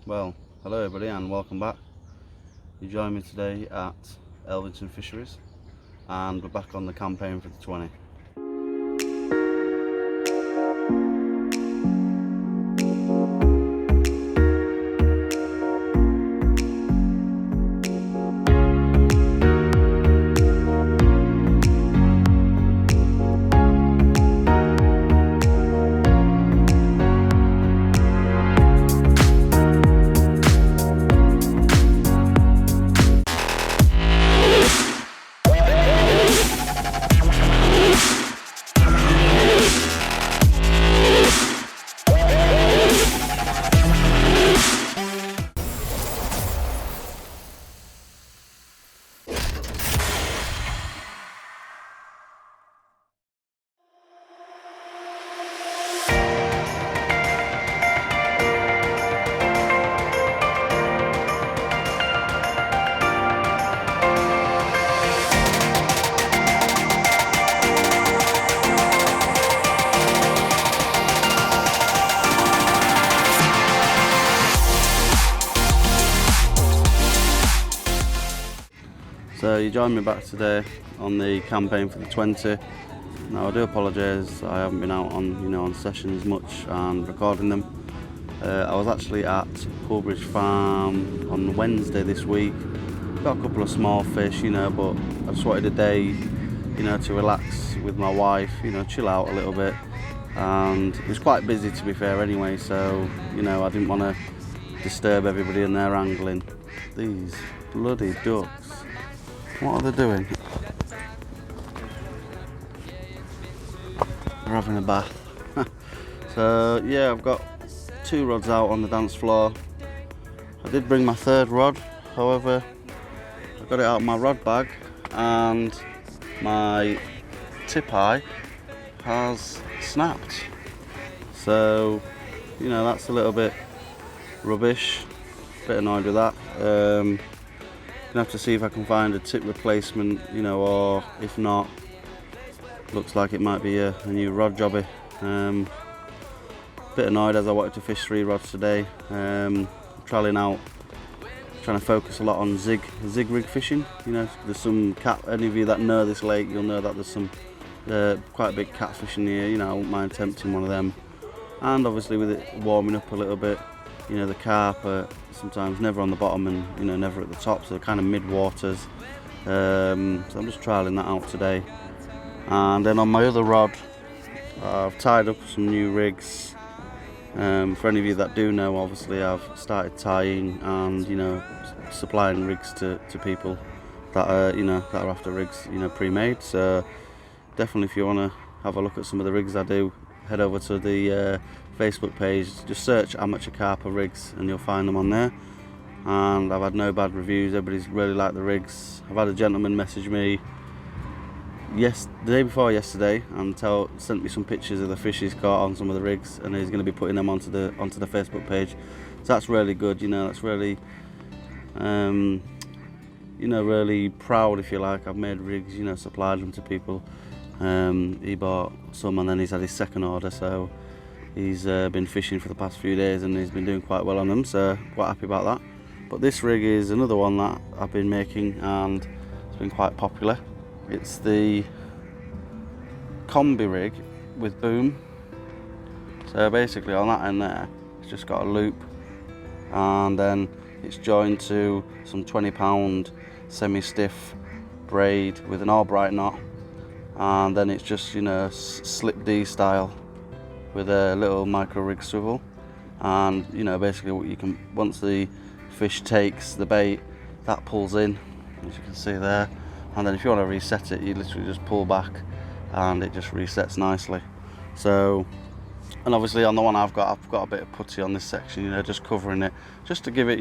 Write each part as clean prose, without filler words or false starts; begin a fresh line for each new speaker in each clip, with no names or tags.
Well, hello everybody and welcome back. You join me today at Elvington Fisheries and we're back on the campaign for the 20. So you join me back today on the campaign for the 20. Now I do apologise, I haven't been out on sessions much and recording them. I was actually at Coolbridge Farm on Wednesday this week. Got a couple of small fish, but I just wanted a day, to relax with my wife, chill out a little bit. And it was quite busy to be fair anyway, so I didn't want to disturb everybody in their angling. These bloody ducks. What are they doing? They're having a bath. So yeah, I've got 2 rods out on the dance floor. I did bring my 3rd rod, however, I got it out of my rod bag and my tip eye has snapped. So, that's a little bit rubbish. Bit annoyed with that. Gonna have to see if I can find a tip replacement, or if not, looks like it might be a new rod jobby. Bit annoyed as I wanted to fish 3 rods today. Trolling out, trying to focus a lot on zig rig fishing. There's some any of you that know this lake, you'll know that there's some quite big catfish in here. I wouldn't mind tempting one of them. And obviously with it warming up a little bit, the carp are sometimes never on the bottom and never at the top, so they're kind of mid waters. So I'm just trialing that out today. And then on my other rod, I've tied up some new rigs. For any of you that do know, obviously I've started tying and supplying rigs to people that are that are after rigs pre-made. So definitely, if you want to have a look at some of the rigs I do, head over to the Facebook page, just search amateur carper rigs and you'll find them on there. And I've had no bad reviews, everybody's really liked the rigs. I've had a gentleman message me the day before yesterday and sent me some pictures of the fish he's caught on some of the rigs, and he's going to be putting them onto the Facebook page. So that's really good, that's really really proud, if you like. I've made rigs, supplied them to people. He bought some and then he's had his 2nd order, so he's been fishing for the past few days and he's been doing quite well on them, so quite happy about that. But this rig is another one that I've been making and it's been quite popular. It's the combi rig with boom. So basically on that end there, it's just got a loop and then it's joined to some 20-pound semi-stiff braid with an Albright knot, and then it's just slip D style with a little micro rig swivel. And basically what you can, once the fish takes the bait, that pulls in, as you can see there, and then if you want to reset it, you literally just pull back and it just resets nicely. So, and obviously on the one I've got a bit of putty on this section, just covering it, just to give it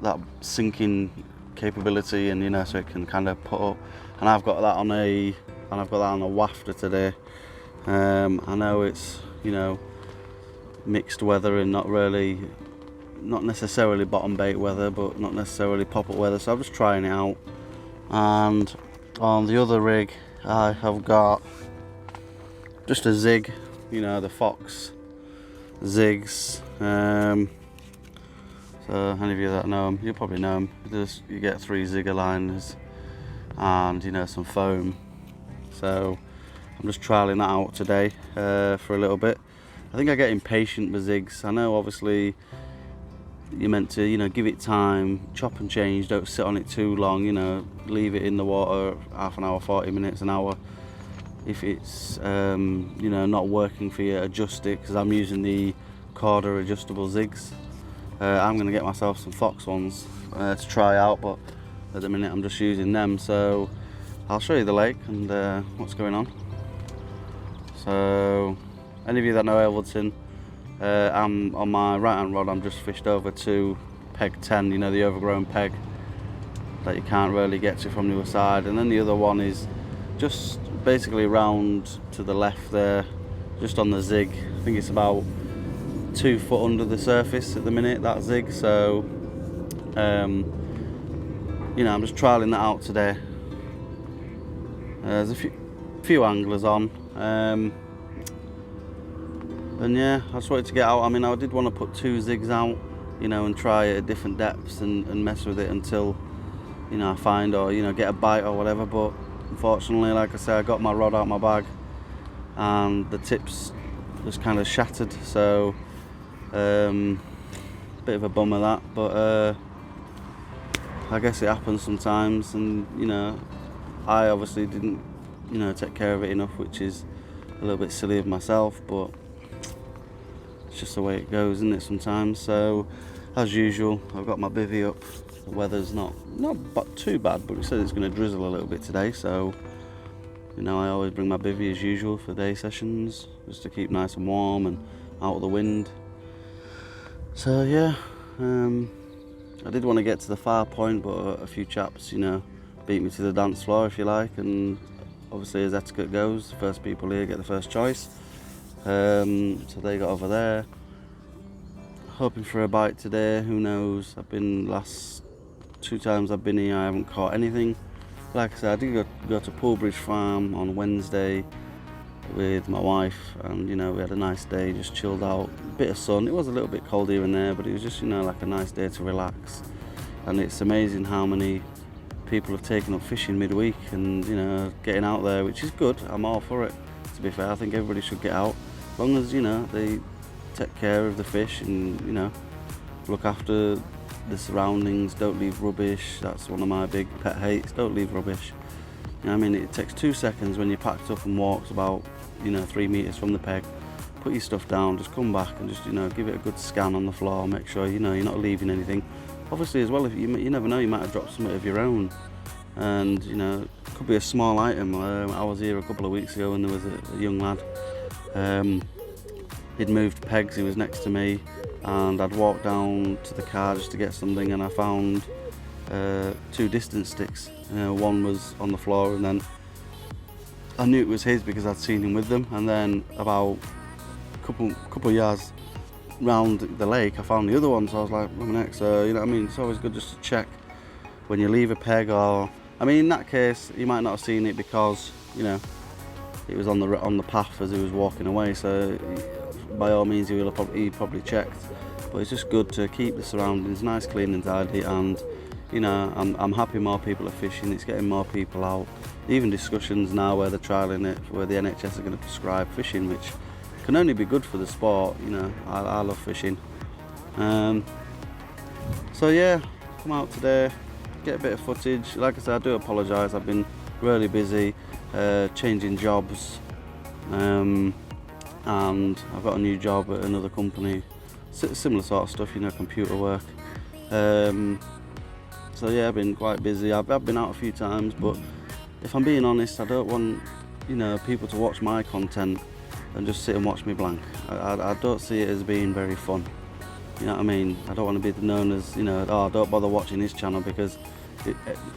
that sinking capability, and so it can kind of put up. And I've got that on a wafter today. I know it's mixed weather and not necessarily bottom bait weather, but not necessarily pop-up weather, so I'm just trying it out. And on the other rig I have got just a zig, the Fox zigs. So any of you that know them, you'll probably know them. You get 3 zigger liners and, you know, some foam. So I'm just trialing that out today for a little bit. I think I get impatient with zigs. I know obviously you're meant to, you know, give it time, chop and change, don't sit on it too long, you know, leave it in the water half an hour, 40 minutes, an hour. If it's, you know, not working for you, adjust it, because I'm using the Corda adjustable zigs. I'm going to get myself some Fox ones to try out, but at the minute I'm just using them. So I'll show you the lake and what's going on. So any of you that know Elvington, I'm on my right hand rod, I'm just fished over to peg 10, you know, the overgrown peg that you can't really get to from the other side, and then the other one is just basically round to the left there, just on the zig. I think it's about 2 foot under the surface at the minute, that zig. So you know, I'm just trialing that out today. There's a few anglers on, and yeah, I just wanted to get out. I mean, I did want to put 2 zigs out, you know, and try it at different depths and mess with it until, you know, I find, or, you know, get a bite or whatever. But unfortunately, like I said, I got my rod out of my bag and the tips just kind of shattered. So bit of a bummer that, but I guess it happens sometimes. And, you know, I obviously didn't, you know, take care of it enough, which is a little bit silly of myself, but it's just the way it goes, isn't it, sometimes. So as usual, I've got my bivvy up. The weather's not too bad, but it says it's going to drizzle a little bit today, so, you know, I always bring my bivvy as usual for day sessions, just to keep nice and warm and out of the wind. So yeah, I did want to get to the far point, but a few chaps, you know, beat me to the dance floor, if you like, and obviously as etiquette goes, the first people here get the first choice. So they got over there, hoping for a bite today. Who knows? I've been last 2 times I've been here, I haven't caught anything. Like I said, I did go to Poolbridge Farm on Wednesday with my wife, and, you know, we had a nice day, just chilled out, a bit of sun. It was a little bit cold here and there, but it was just, you know, like a nice day to relax. And it's amazing how many people have taken up fishing midweek and, you know, getting out there, which is good. I'm all for it, to be fair. I think everybody should get out, as long as, you know, they take care of the fish and, you know, look after the surroundings, don't leave rubbish. That's one of my big pet hates, don't leave rubbish. You know, I mean, it takes 2 seconds when you're packed up and walked about, you know, 3 meters from the peg, put your stuff down, just come back and just, you know, give it a good scan on the floor, make sure, you know, you're not leaving anything. Obviously as well, if you never know, you might have dropped something of your own, and, you know, it could be a small item. I was here a couple of weeks ago and there was a young lad, he'd moved pegs, he was next to me, and I'd walked down to the car just to get something, and I found 2 distance sticks. One was on the floor, and then I knew it was his because I'd seen him with them. And then about a couple of yards round the lake, I found the other one. So I was like, "What next?" So, you know what I mean? It's always good just to check when you leave a peg, or, I mean, in that case, you might not have seen it because, you know, it was on the path as he was walking away. So by all means, he probably checked. But it's just good to keep the surroundings nice, clean and tidy. And, you know, I'm happy more people are fishing. It's getting more people out. Even discussions now where they're trialling it, where the NHS are going to prescribe fishing, which can only be good for the sport. You know, I love fishing. So yeah, come out today, get a bit of footage. Like I said, I do apologise. I've been really busy changing jobs, and I've got a new job at another company. Similar sort of stuff, you know, computer work. So yeah, I've been quite busy. I've been out a few times, but if I'm being honest, I don't want, you know, people to watch my content and just sit and watch me blank. I don't see it as being very fun. You know what I mean? I don't want to be known as, you know, oh, don't bother watching his channel because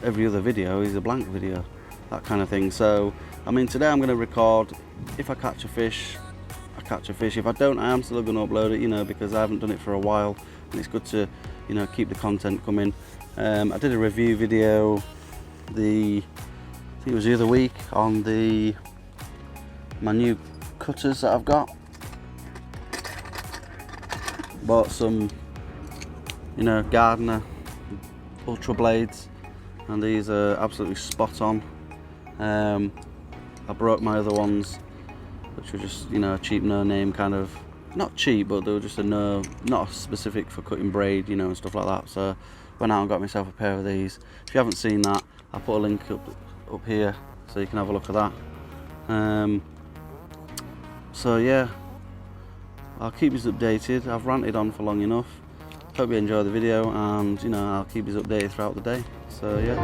every other video is a blank video, that kind of thing. So, I mean, today I'm going to record. If I catch a fish, I catch a fish. If I don't, I am still going to upload it, you know, because I haven't done it for a while, and it's good to, you know, keep the content coming. I did a review video, I think it was the other week, on my new cutters that I've got. Bought some you know, Gardner Ultra Blades, and these are absolutely spot on. I broke my other ones, which were just, you know, cheap, no name kind of, not cheap, but they were just not specific for cutting braid, you know, and stuff like that. So went out and got myself a pair of these. If you haven't seen that, I'll put a link up here so you can have a look at that. So yeah, I'll keep you updated. I've ranted on for long enough. Hope you enjoy the video, and you know, I'll keep you updated throughout the day. So yeah.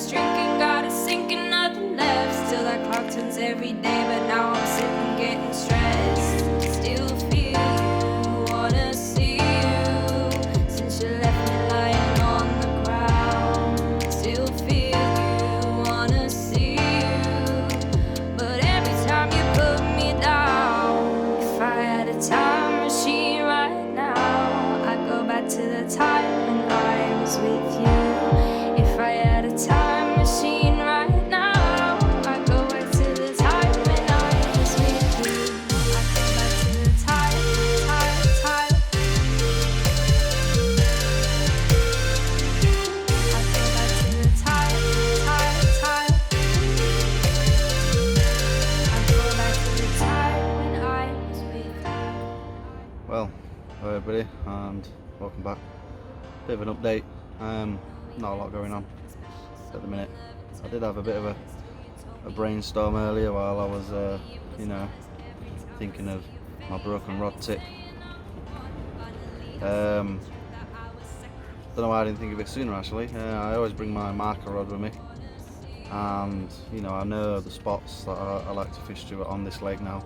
Drinking, got a sinking, nothing left. Still that clock turns every day, but now I'm sitting getting stressed. Still feel you, wanna see you. Since you left me lying on the ground. Still feel you, wanna see you. But every time you put me down. If I had a time machine right now, I'd go back to the time when I was with you. If I had a time machine right now, I'd go back to the time when I was with you. I'd go back to the time. I'd go back to the time. I'd go back to the time when I was with you.
Well, hello everybody, and welcome back. Bit of an update. Not a lot going on at the minute. I did have a bit of a brainstorm earlier while I was, you know, thinking of my broken rod tip. Don't know why I didn't think of it sooner actually. I always bring my marker rod with me, and you know, I know the spots that I like to fish to on this lake now,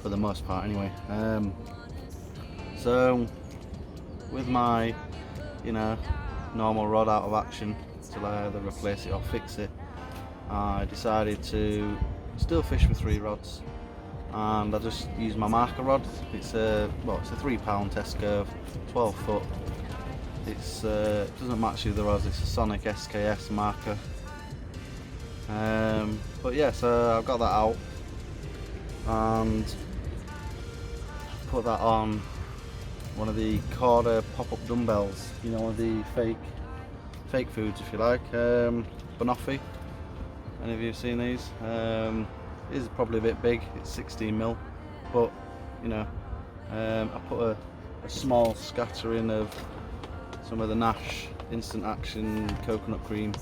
for the most part anyway. So with my, you know, normal rod out of action till I either replace it or fix it, I decided to still fish with 3 rods, and I just use my marker rod. It's a it's a 3-pound test curve, 12 foot. It doesn't match the other rods. It's a Sonic SKS marker. But yeah, so I've got that out and put that on one of the Corda pop-up dumbbells, you know, one of the fake foods if you like, banoffee. Any of you have seen these? It is probably a bit big, it's 16mm, but you know, I put a small scattering of some of the Nash instant action coconut cream.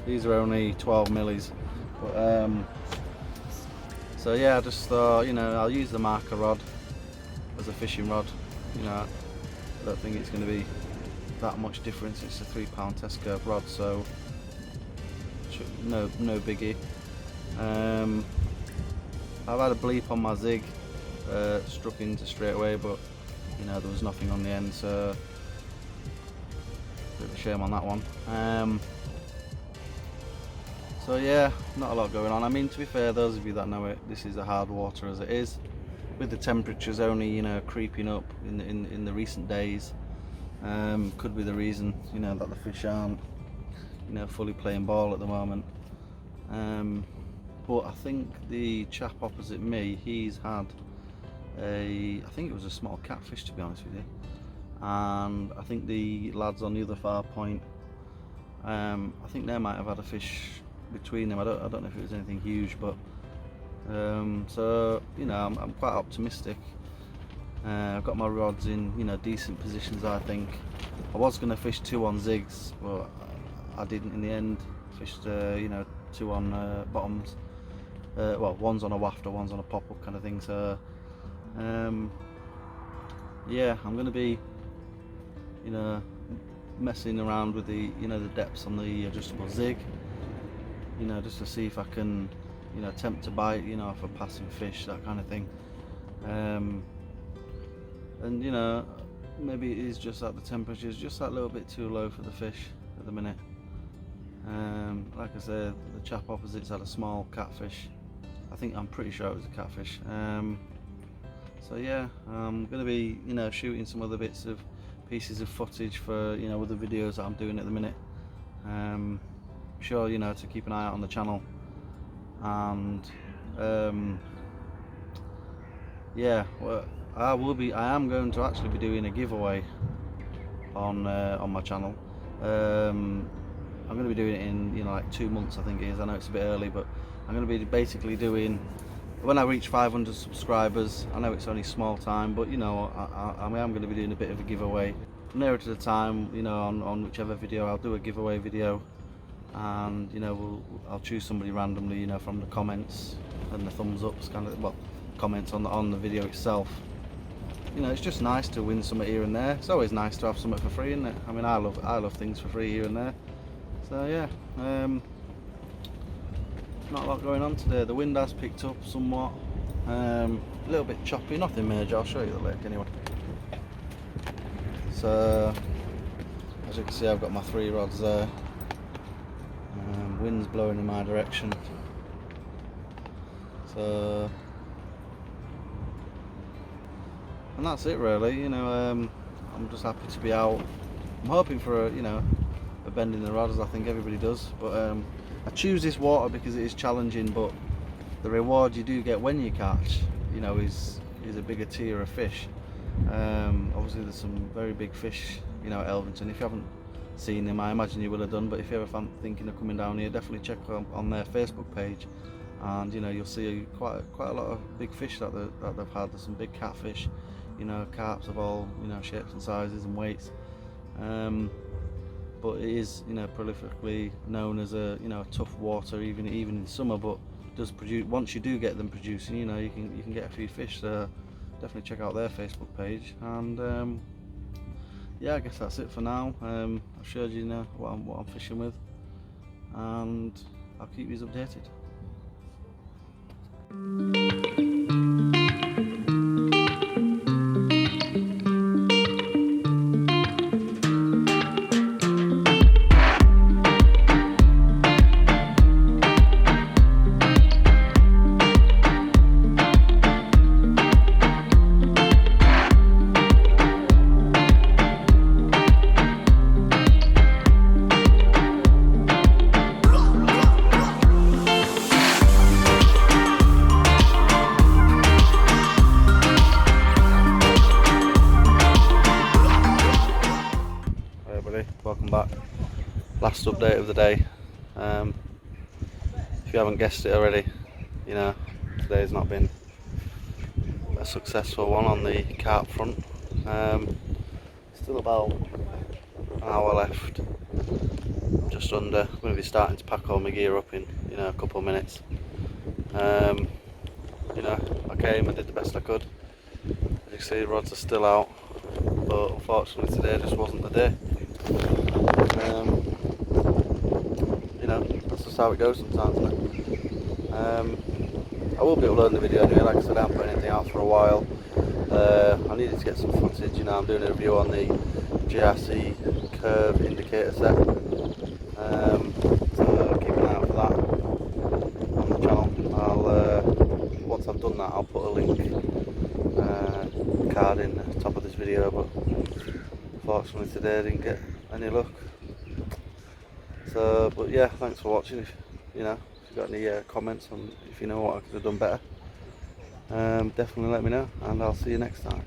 These are only 12 millis, but so yeah, I just thought, you know, I'll use the marker rod as a fishing rod. You know, I don't think it's going to be that much difference. It's a 3-pound test curve rod, so no biggie. I've had a bleep on my zig, struck into straight away, but you know, there was nothing on the end, so bit of a shame on that one. So yeah, not a lot going on. I mean, to be fair, those of you that know it, this is a hard water as it is. With the temperatures only, you know, creeping up in the recent days, could be the reason, you know, that the fish aren't, you know, fully playing ball at the moment. But I think the chap opposite me, he's had I think it was a small catfish, to be honest with you, and I think the lads on the other far point, I think they might have had a fish between them. I don't know if it was anything huge, but so you know, I'm quite optimistic. I've got my rods in, you know, decent positions. I think I was going to fish 2 on zigs, but I didn't in the end. Fished you know, 2 on bottoms. Well, one's on a wafter, one's on a pop-up kind of thing. So yeah, I'm going to be, you know, messing around with the, you know, the depths on the adjustable zig, you know, just to see if I can, you know, attempt to bite, you know, off a passing fish, that kind of thing. And you know, maybe it is just that the temperature is just that little bit too low for the fish at the minute. Like I said, the chap opposite's had a small catfish, I'm pretty sure it was a catfish. So yeah, I'm going to be, you know, shooting some other pieces of footage for, you know, other videos that I'm doing at the minute. Sure, you know, to keep an eye out on the channel, and yeah, well, I am going to actually be doing a giveaway on my channel. I'm going to be doing it in, you know, like 2 months, I think it is. I know it's a bit early, but I'm going to be basically doing, when I reach 500 subscribers, I know it's only small time, but you know, I am going to be doing a bit of a giveaway nearer to the time, you know, on whichever video. I'll do a giveaway video, and you know, I'll choose somebody randomly, you know, from the comments and the thumbs ups, kind of, well, comments on the video itself. You know, it's just nice to win something here and there. It's always nice to have something for free, isn't it? I mean, I love things for free here and there. So yeah, not a lot going on today. The wind has picked up somewhat, a little bit choppy, nothing major. I'll show you the lake anyway. So as you can see, I've got my 3 rods there. Wind's blowing in my direction, so, and that's it really. You know, I'm just happy to be out. I'm hoping for you know, a bend in the rod, as I think everybody does, but I choose this water because it is challenging, but the reward you do get when you catch, you know, is a bigger tier of fish. Obviously there's some very big fish, you know, at Elvington. If you haven't seen them, I imagine you will have done, but if you ever thinking of coming down here, definitely check on their Facebook page, and you know, you'll see quite a lot of big fish that they've had. There's some big catfish, you know, carps of all, you know, shapes and sizes and weights. But it is, you know, prolifically known as a, you know, a tough water, even in summer, but does produce, once you do get them producing, you know, you can get a few fish. So definitely check out their Facebook page, and yeah, I guess that's it for now. I've showed you, know, what I'm fishing with, and I'll keep you updated. Welcome back. Last update of the day. If you haven't guessed it already, you know, today's not been a successful one on the carp front. Still about an hour left, just under. I'm going to be starting to pack all my gear up in, you know, a couple of minutes. You know, I came and did the best I could. As you can see, the rods are still out, but unfortunately today just wasn't the day. You know, that's just how it goes sometimes, isn't it? I will be uploading the video anyway. Like I said, I haven't put anything out for a while. I needed to get some footage. You know, I'm doing a review on the GRC curve indicator set, so keep an eye out for that on the channel. Once I've done that, I'll put a link card in the top of this video, but unfortunately today I didn't get any luck. So, but yeah, thanks for watching. If you know, if you've got any comments on, if you know what I could have done better, definitely let me know, and I'll see you next time.